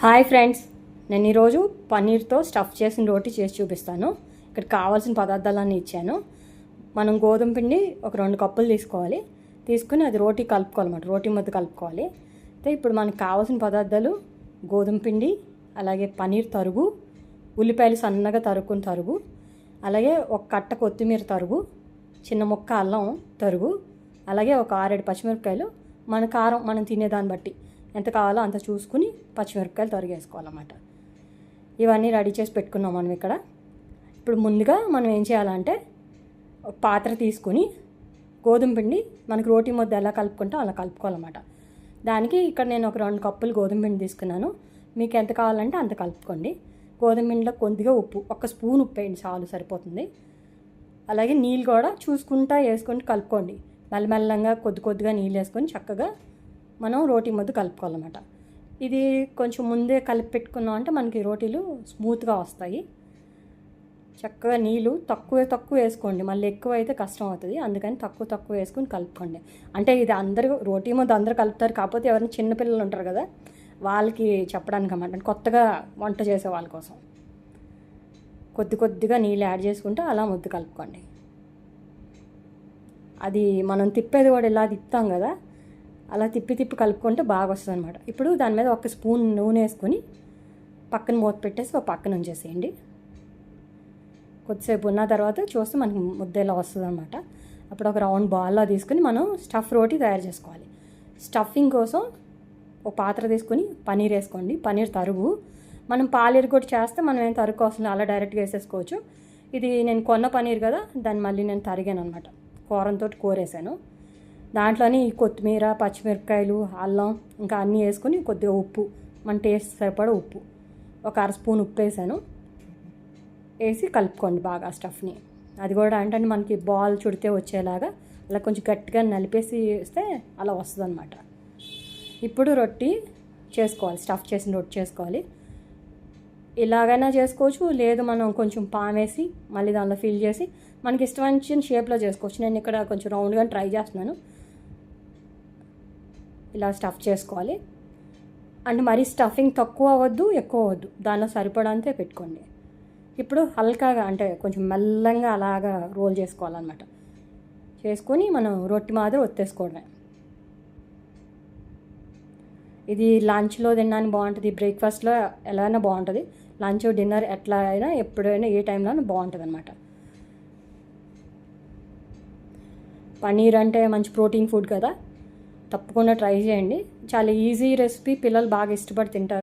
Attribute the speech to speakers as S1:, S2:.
S1: Hi friends, నేను ఈరోజు పన్నీర్తో stuff చేసిన రోటీ చేసి చూపిస్తాను. ఇక్కడ కావాల్సిన పదార్థాలన్నీ ఇచ్చాను. మనం గోధుమ పిండి ఒక 2 కప్పులు తీసుకోవాలి. తీసుకుని అది రోటీ కలుపుకోవాలన్నమాట. రోటీ ముద్ద కలుపుకోవాలి. అయితే ఇప్పుడు మనకు కావాల్సిన పదార్థాలు గోధుమ పిండి, అలాగే పన్నీర్ తరుగు, ఉల్లిపాయలు సన్నగా తరుక్కుని తరుగు, అలాగే ఒక కట్ట కొత్తిమీర తరుగు, చిన్న ముక్క అల్లం తరుగు, అలాగే ఒక 6-7 పచ్చిమిరపకాయలు. మన కారం మనం తినేదాన్ని బట్టి ఎంత కావాలో అంత చూసుకుని పచ్చిమిరపకాయలు తరిగేసుకోవాలన్నమాట. ఇవన్నీ రెడీ చేసి పెట్టుకున్నాం మనం ఇక్కడ. ఇప్పుడు ముందుగా మనం ఏం చేయాలంటే ఒక పాత్ర తీసుకుని గోధుమ పిండి మనకు రోటీ ముద్ద ఎలా కలుపుకుంటాం అలా కలుపుకోవాలన్నమాట. దానికి ఇక్కడ నేను ఒక 2 కప్పులు గోధుమ పిండి తీసుకున్నాను. మీకు ఎంత కావాలంటే అంత కలుపుకోండి. గోధుమ పిండిలో కొద్దిగా ఉప్పు, 1 స్పూన్ ఉప్పు వేయండి, చాలు, సరిపోతుంది. అలాగే నీళ్ళు కూడా చూసుకుంటా వేసుకొని కలుపుకోండి. మెల్లమెల్లంగా కొద్దిగా నీళ్ళు వేసుకొని చక్కగా మనం రోటీ ముద్ద కలుపుకోవాలన్నమాట. ఇది కొంచెం ముందే కలిపి పెట్టుకున్నాం అంటే మనకి రోటీలు స్మూత్గా వస్తాయి. చక్కగా నీళ్ళు తక్కువ వేసుకోండి, మళ్ళీ ఎక్కువ అయితే కష్టం అవుతుంది. అందుకని తక్కువ వేసుకొని కలుపుకోండి. అంటే ఇది అందరూ రోటీ ముద్ద అందరూ కలుపుతారు, కాకపోతే ఎవరైనా చిన్నపిల్లలు ఉంటారు కదా, వాళ్ళకి చెప్పడానికి అన్నమాట, కొత్తగా వంట చేసే వాళ్ళ కోసం కొద్దిగా నీళ్ళు యాడ్ చేసుకుంటూ అలా ముద్ద కలుపుకోండి. అది మనం తిప్పేది కూడా ఇలా తిప్పుతాం కదా, అలా తిప్పి కలుపుకుంటే బాగా వస్తుంది అనమాట. ఇప్పుడు దాని మీద 1 స్పూన్ నూనె వేసుకొని పక్కన మూత పెట్టేసి ఒక పక్కన ఉంచేసేయండి. కొద్దిసేపు ఉన్న తర్వాత చూస్తే మనకి ముద్ద ఇలా వస్తుంది అనమాట. అప్పుడు ఒక రౌండ్ బాల్లా తీసుకుని మనం స్టఫ్ రోటీ తయారు చేసుకోవాలి. స్టఫింగ్ కోసం ఒక పాత్ర తీసుకుని పన్నీర్ వేసుకోండి. పన్నీర్ తరుగు, మనం పాలేరు కూడా చేస్తే మనం ఏం తరుగు అలా డైరెక్ట్గా వేసేసుకోవచ్చు. ఇది నేను కొన్న పన్నీర్ కదా, దాన్ని మళ్ళీ నేను తరిగాను అనమాట. కూరంతో కోరేసాను. దాంట్లోని కొత్తిమీర, పచ్చిమిరపకాయలు, అల్లం ఇంకా అన్నీ వేసుకొని కొద్దిగా ఉప్పు, మన టేస్ట్ సరిపడా ఉప్పు, ఒక 1/2 స్పూన్ ఉప్పు వేసాను. వేసి కలుపుకోండి బాగా స్టఫ్ని. అది కూడా అంటే మనకి బాల్ చుడితే వచ్చేలాగా అలా కొంచెం గట్టిగా నలిపేసి వేస్తే అలా వస్తుంది అనమాట. ఇప్పుడు రొట్టి చేసుకోవాలి, స్టఫ్ చేసిన రొట్టి చేసుకోవాలి. ఇలాగైనా చేసుకోవచ్చు, లేదు మనం కొంచెం పామేసి మళ్ళీ దానిలో ఫిల్ చేసి మనకి ఇష్టమైన షేప్లో చేసుకోవచ్చు. నేను ఇక్కడ కొంచెం రౌండ్గా ట్రై చేస్తున్నాను. ఇలా స్టఫ్ చేసుకోవాలి. అంటే మరీ స్టఫింగ్ తక్కువ అవ్వద్దు, ఎక్కువ అవ్వద్దు, దానిలో సరిపడంతే పెట్టుకోండి. ఇప్పుడు హల్కాగా అంటే కొంచెం మెల్లంగా అలాగా రోల్ చేసుకోవాలన్నమాట. చేసుకొని మనం రొట్టి మాదిరి ఒత్తేసుకోవడమే. ఇది లంచ్లో తినడానికి బాగుంటుంది, బ్రేక్ఫాస్ట్లో ఎలా అయినా బాగుంటుంది, లంచ్ డిన్నర్ ఎట్లా అయినా ఎప్పుడైనా ఏ టైంలో బాగుంటుంది అనమాట. పన్నీర్ అంటే మంచి ప్రోటీన్ ఫుడ్ కదా, తప్పకుండా ట్రై చేయండి. చాలా ఈజీ రెసిపీ, పిల్లలు బాగా ఇష్టపడి తింటారు.